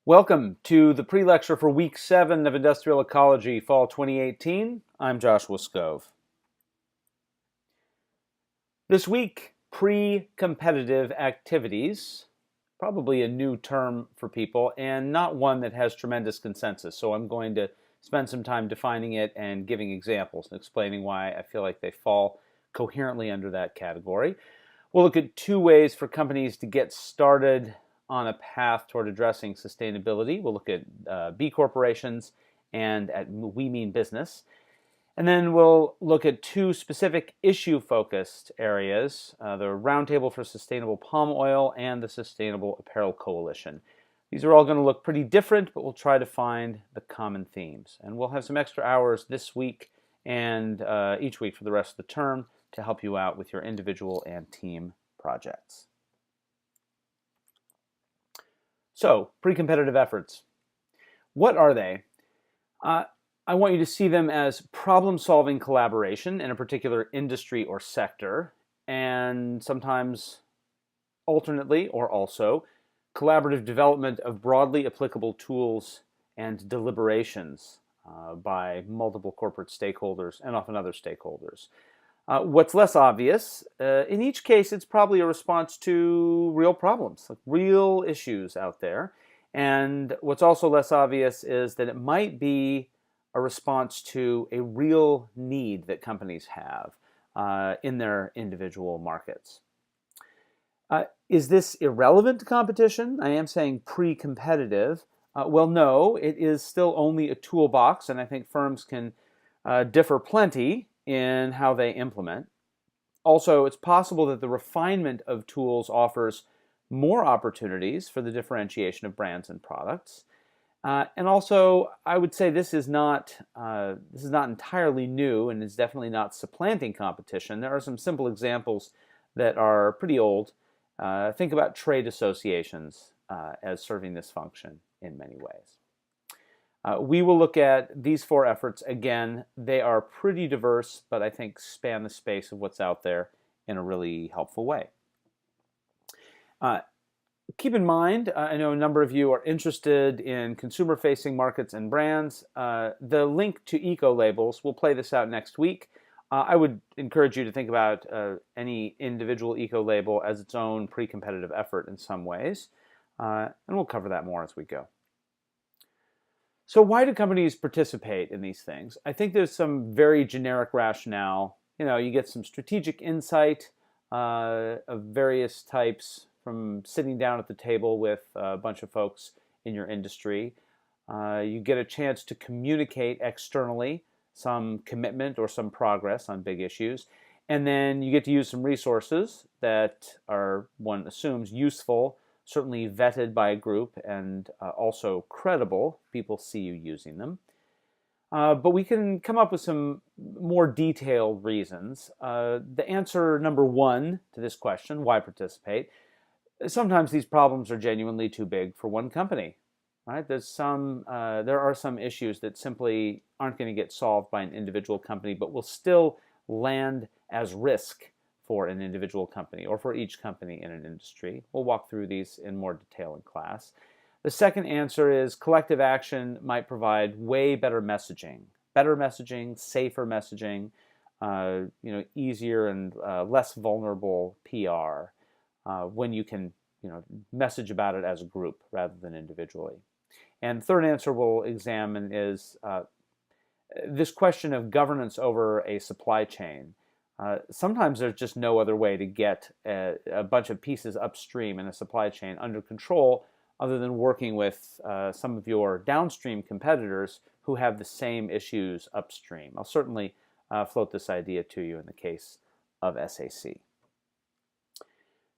Welcome to the pre-lecture for Week 7 of Industrial Ecology, Fall 2018. I'm Joshua Skov. This week, pre-competitive activities, probably a new term for people and not one that has tremendous consensus. So I'm going to spend some time defining it and giving examples and explaining why I feel like they fall coherently under that category. We'll look at two ways for companies to get started on a path toward addressing sustainability. We'll look at B corporations and at We Mean Business. And then we'll look at two specific issue-focused areas, the Roundtable for Sustainable Palm Oil and the Sustainable Apparel Coalition. These are all going to look pretty different, but we'll try to find the common themes. And we'll have some extra hours this week and each week for the rest of the term to help you out with your individual and team projects. So, pre-competitive efforts. What are they? I want you to see them as problem-solving collaboration in a particular industry or sector, and sometimes alternately or also collaborative development of broadly applicable tools and deliberations by multiple corporate stakeholders and often other stakeholders. What's less obvious, in each case, it's probably a response to real problems, like real issues out there. And what's also less obvious is that it might be a response to a real need that companies have in their individual markets. Is this irrelevant to competition? I am saying pre-competitive. Well, no, it is still only a toolbox, and I think firms can differ plenty in how they implement. Also, it's possible that the refinement of tools offers more opportunities for the differentiation of brands and products. And also, I would say this is not entirely new and is definitely not supplanting competition. There are some simple examples that are pretty old. Think about trade associations as serving this function in many ways. We will look at these four efforts. Again, they are pretty diverse, but I think span the space of what's out there in a really helpful way. Keep in mind, I know a number of you are interested in consumer-facing markets and brands. The link to eco-labels, we'll play this out next week. I would encourage you to think about any individual eco-label as its own pre-competitive effort in some ways, and we'll cover that more as we go. So why do companies participate in these things? I think there's some very generic rationale. You get some strategic insight of various types from sitting down at the table with a bunch of folks in your industry. You get a chance to communicate externally some commitment or some progress on big issues. And then you get to use some resources that are, one assumes, useful, certainly vetted by a group, and also credible. People see you using them. But we can come up with some more detailed reasons. The answer number one to this question, why participate, sometimes these problems are genuinely too big for one company. Right? There are some issues that simply aren't going to get solved by an individual company, but will still land as risk for an individual company or for each company in an industry. We'll walk through these in more detail in class. The second answer is collective action might provide way better messaging, safer messaging, easier and less vulnerable PR when you can message about it as a group rather than individually. And the third answer we'll examine is this question of governance over a supply chain. Sometimes there's just no other way to get a bunch of pieces upstream in a supply chain under control other than working with some of your downstream competitors who have the same issues upstream. I'll certainly float this idea to you in the case of SAC.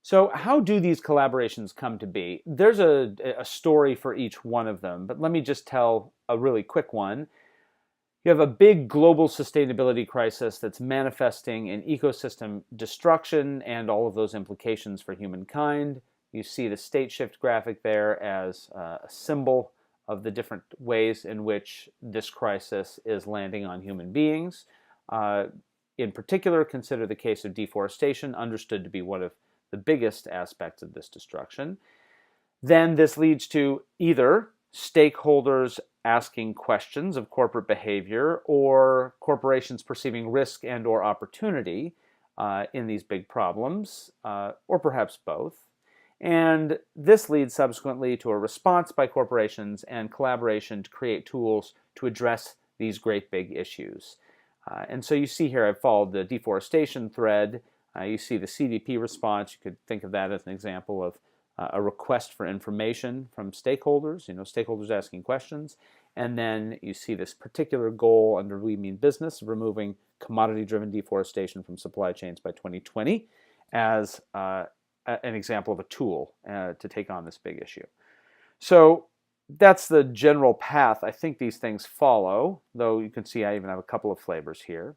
So how do these collaborations come to be? There's a story for each one of them, but let me just tell a really quick one. You have a big global sustainability crisis that's manifesting in ecosystem destruction and all of those implications for humankind. You see the state shift graphic there as a symbol of the different ways in which this crisis is landing on human beings. In particular, consider the case of deforestation, understood to be one of the biggest aspects of this destruction. Then this leads to either stakeholders asking questions of corporate behavior, or corporations perceiving risk and or opportunity in these big problems, or perhaps both. And this leads subsequently to a response by corporations and collaboration to create tools to address these great big issues. And so you see here I've followed the deforestation thread. You see the CDP response. You could think of that as an example of a request for information from stakeholders, stakeholders asking questions. And then you see this particular goal under We Mean Business of removing commodity-driven deforestation from supply chains by 2020 as an example of a tool to take on this big issue. So that's the general path I think these things follow, though you can see I even have a couple of flavors here.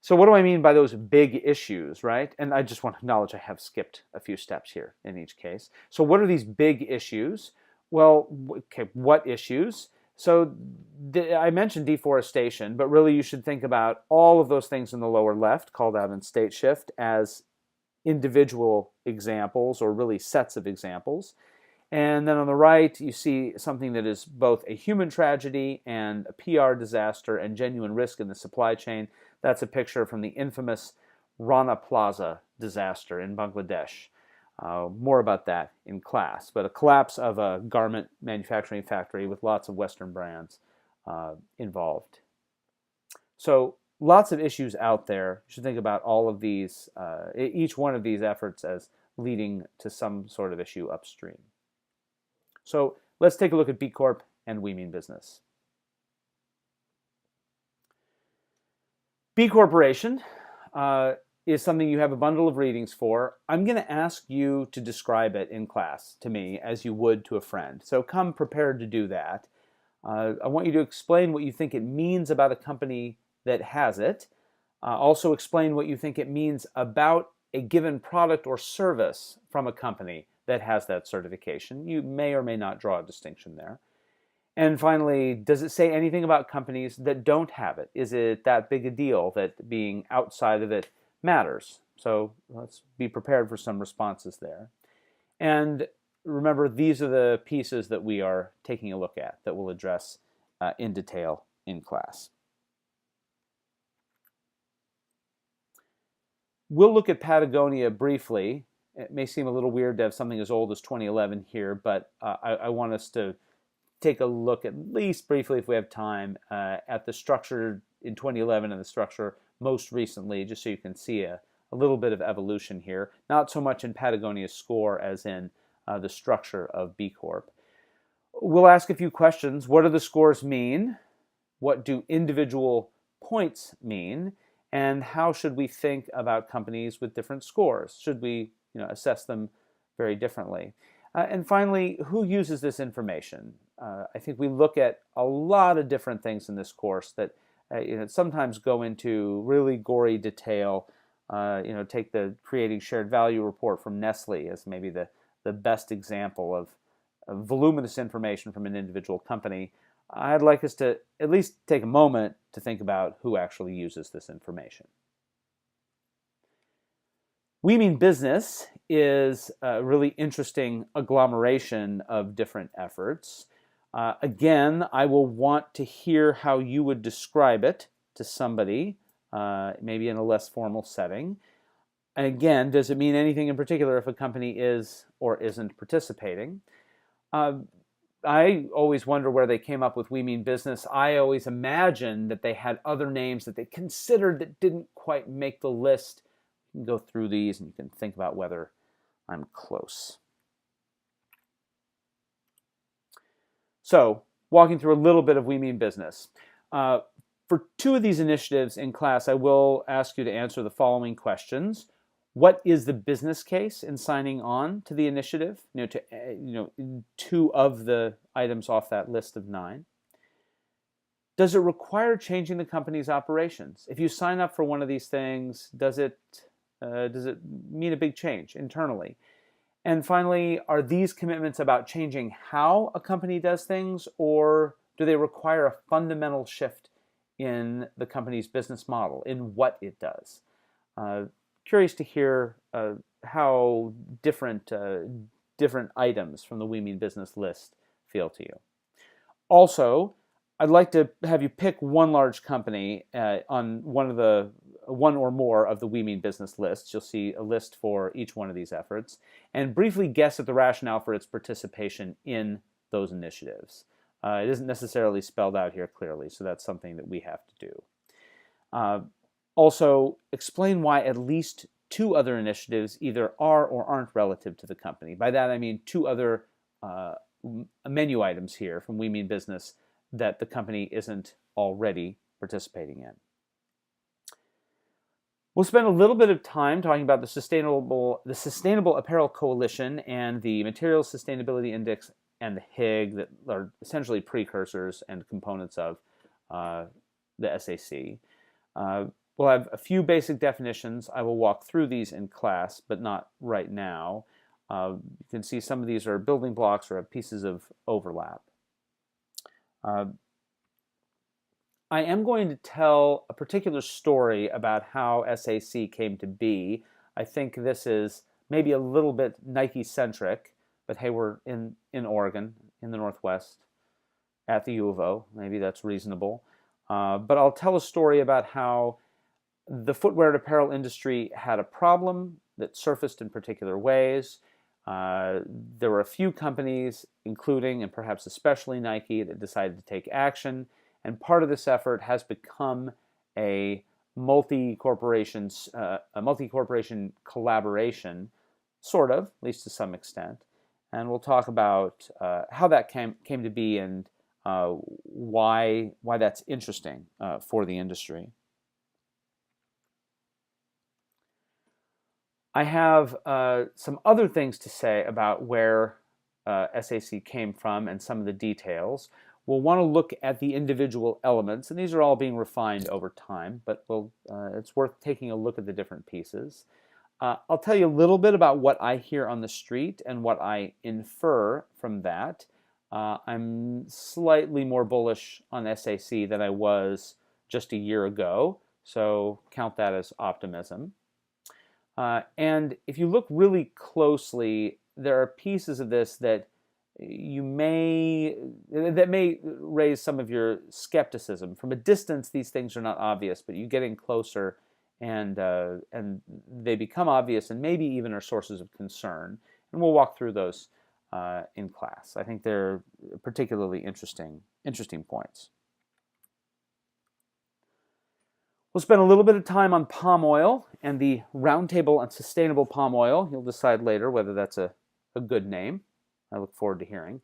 So what do I mean by those big issues, right? And I just want to acknowledge I have skipped a few steps here in each case. So what are these big issues? Well, okay, what issues? So I mentioned deforestation, but really you should think about all of those things in the lower left, called out in state shift, as individual examples, or really sets of examples. And then on the right, you see something that is both a human tragedy and a PR disaster and genuine risk in the supply chain. That's a picture from the infamous Rana Plaza disaster in Bangladesh. More about that in class, but a collapse of a garment manufacturing factory with lots of Western brands involved. So lots of issues out there. You should think about all of these, each one of these efforts as leading to some sort of issue upstream. So let's take a look at B Corp and We Mean Business. B Corporation is something you have a bundle of readings for. I'm going to ask you to describe it in class to me as you would to a friend. So come prepared to do that. I want you to explain what you think it means about a company that has it. Also explain what you think it means about a given product or service from a company that has that certification. You may or may not draw a distinction there. And finally, does it say anything about companies that don't have it? Is it that big a deal that being outside of it matters? So let's be prepared for some responses there. And remember, these are the pieces that we are taking a look at that we'll address in detail in class. We'll look at Patagonia briefly. It may seem a little weird to have something as old as 2011 here, but I want us to take a look, at least briefly if we have time, at the structure in 2011 and the structure most recently, just so you can see a little bit of evolution here. Not so much in Patagonia's score as in the structure of B Corp. We'll ask a few questions. What do the scores mean? What do individual points mean? And how should we think about companies with different scores? Should we assess them very differently? And finally, who uses this information? I think we look at a lot of different things in this course that sometimes go into really gory detail. Take the Creating Shared Value report from Nestle as maybe the best example of voluminous information from an individual company. I'd like us to at least take a moment to think about who actually uses this information. We Mean Business is a really interesting agglomeration of different efforts. Again, I will want to hear how you would describe it to somebody, maybe in a less formal setting. And again, does it mean anything in particular if a company is or isn't participating? I always wonder where they came up with We Mean Business. I always imagined that they had other names that they considered that didn't quite make the list. You can go through these and you can think about whether I'm close. So, walking through a little bit of We Mean Business. For two of these initiatives in class, I will ask you to answer the following questions. What is the business case in signing on to the initiative? Two of the items off that list of 9. Does it require changing the company's operations? If you sign up for one of these things, does it mean a big change internally? And finally, are these commitments about changing how a company does things, or do they require a fundamental shift in the company's business model, in what it does? Curious to hear how different items from the We Mean Business list feel to you. Also, I'd like to have you pick one large company on one or more of the We Mean Business lists. You'll see a list for each one of these efforts, and briefly guess at the rationale for its participation in those initiatives. It isn't necessarily spelled out here clearly, so that's something that we have to do. Also, explain why at least two other initiatives either are or aren't relative to the company. By that I mean two other menu items here from We Mean Business that the company isn't already participating in. We'll spend a little bit of time talking about the Sustainable Apparel Coalition and the Materials Sustainability Index and the HIG that are essentially precursors and components of the SAC. We'll have a few basic definitions. I will walk through these in class, but not right now. You can see some of these are building blocks or have pieces of overlap. I am going to tell a particular story about how SAC came to be. I think this is maybe a little bit Nike-centric, but hey, we're in Oregon, in the Northwest, at the U of O. Maybe that's reasonable. But I'll tell a story about how the footwear and apparel industry had a problem that surfaced in particular ways. There were a few companies, including and perhaps especially Nike, that decided to take action. And part of this effort has become a multi-corporation collaboration, sort of, at least to some extent. And we'll talk about how that came to be and why that's interesting for the industry. I have some other things to say about where SAC came from and some of the details. We'll want to look at the individual elements, and these are all being refined over time, but it's worth taking a look at the different pieces. I'll tell you a little bit about what I hear on the street and what I infer from that. I'm slightly more bullish on SAC than I was just a year ago, so count that as optimism. And if you look really closely, there are pieces of this that may raise some of your skepticism. From a distance, these things are not obvious, but you get in closer and they become obvious and maybe even are sources of concern. And we'll walk through those in class. I think they're particularly interesting points. We'll spend a little bit of time on palm oil and the Roundtable on Sustainable Palm Oil. You'll decide later whether that's a good name. I look forward to hearing.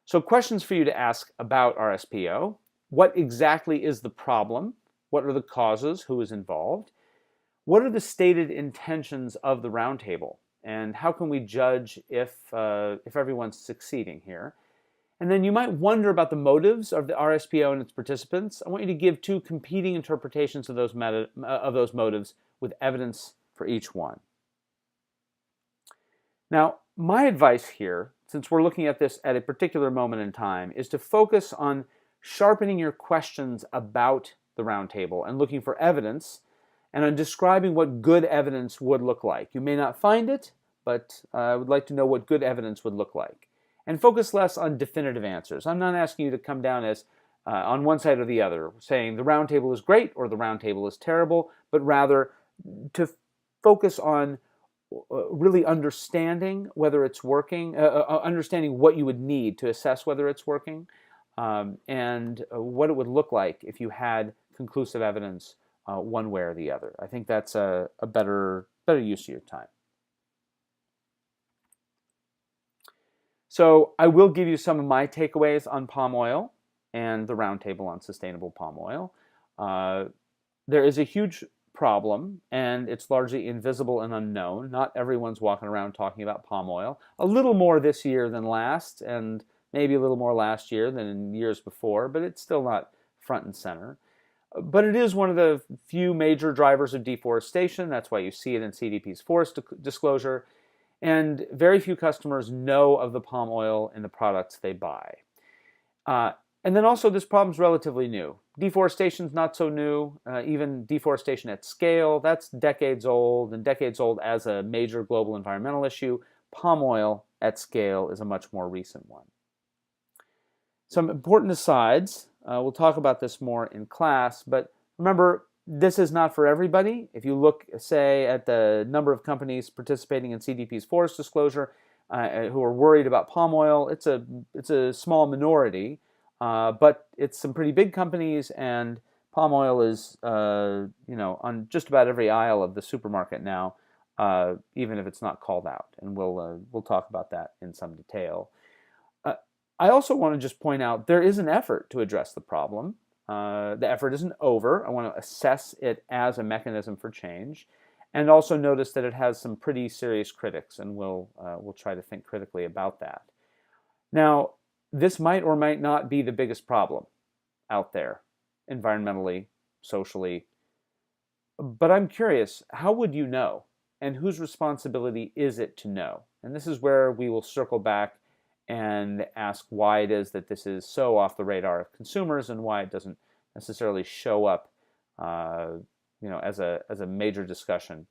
So questions for you to ask about RSPO. What exactly is the problem? What are the causes? Who is involved? What are the stated intentions of the Roundtable? And how can we judge if everyone's succeeding here? And then you might wonder about the motives of the RSPO and its participants. I want you to give two competing interpretations of those motives with evidence for each one. Now, my advice here, since we're looking at this at a particular moment in time, is to focus on sharpening your questions about the Roundtable and looking for evidence and on describing what good evidence would look like. You may not find it, but I would like to know what good evidence would look like. And focus less on definitive answers. I'm not asking you to come down as on one side or the other, saying the Roundtable is great or the Roundtable is terrible, but rather to focus on really understanding whether it's working, understanding what you would need to assess whether it's working, and what it would look like if you had conclusive evidence one way or the other. I think that's a better use of your time. So I will give you some of my takeaways on palm oil and the Roundtable on Sustainable Palm Oil. There is a huge problem, and it's largely invisible and unknown. Not everyone's walking around talking about palm oil. A little more this year than last, and maybe a little more last year than in years before, but it's still not front and center. But it is one of the few major drivers of deforestation. That's why you see it in CDP's forest disclosure. And very few customers know of the palm oil in the products they buy. And then also this problem is relatively new. Deforestation is not so new. Even deforestation at scale, that's decades old, and decades old as a major global environmental issue. Palm oil at scale is a much more recent one. Some important asides. We'll talk about this more in class, but remember, this is not for everybody. If you look, say, at the number of companies participating in CDP's forest disclosure who are worried about palm oil, it's a small minority, but it's some pretty big companies, and palm oil is on just about every aisle of the supermarket now, even if it's not called out. And we'll talk about that in some detail. I also want to just point out there is an effort to address the problem. The effort isn't over. I want to assess it as a mechanism for change, and also notice that it has some pretty serious critics, and we'll try to think critically about that. Now, this might or might not be the biggest problem out there, environmentally, socially, but I'm curious, how would you know? And whose responsibility is it to know? And this is where we will circle back and ask why it is that this is so off the radar of consumers and why it doesn't necessarily show up as a major discussion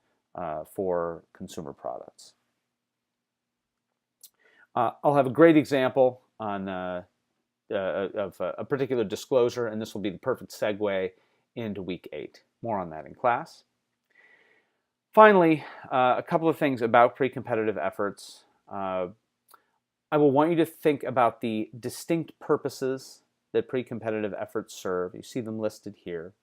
for consumer products. I'll have a great example on of a particular disclosure, and this will be the perfect segue into week 8. More on that in class. Finally, a couple of things about pre-competitive efforts. I will want you to think about the distinct purposes that pre-competitive efforts serve. You see them listed here.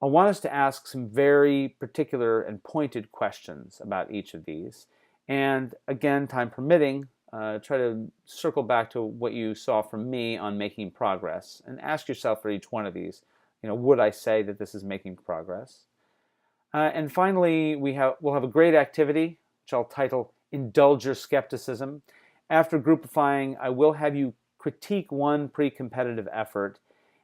I want us to ask some very particular and pointed questions about each of these. And again, time permitting, try to circle back to what you saw from me on making progress and ask yourself for each one of these, would I say that this is making progress? And finally, we'll have a great activity, which I'll title Indulge Your Skepticism. After groupifying, I will have you critique one pre-competitive effort,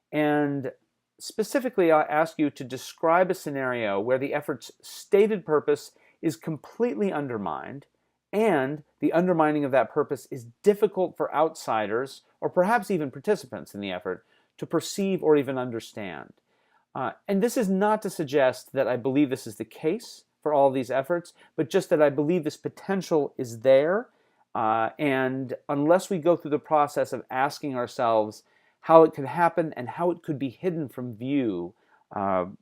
and specifically I'll ask you to describe a scenario where the effort's stated purpose is completely undermined, and the undermining of that purpose is difficult for outsiders, or perhaps even participants in the effort, to perceive or even understand. And this is not to suggest that I believe this is the case for all of these efforts, but just that I believe this potential is there. And unless we go through the process of asking ourselves how it could happen and how it could be hidden from view,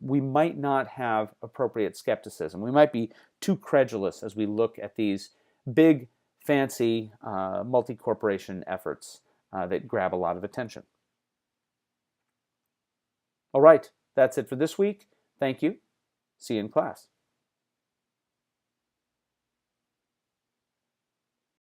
we might not have appropriate skepticism. We might be too credulous as we look at these big, fancy, multi-corporation efforts that grab a lot of attention. All right, that's it for this week. Thank you. See you in class.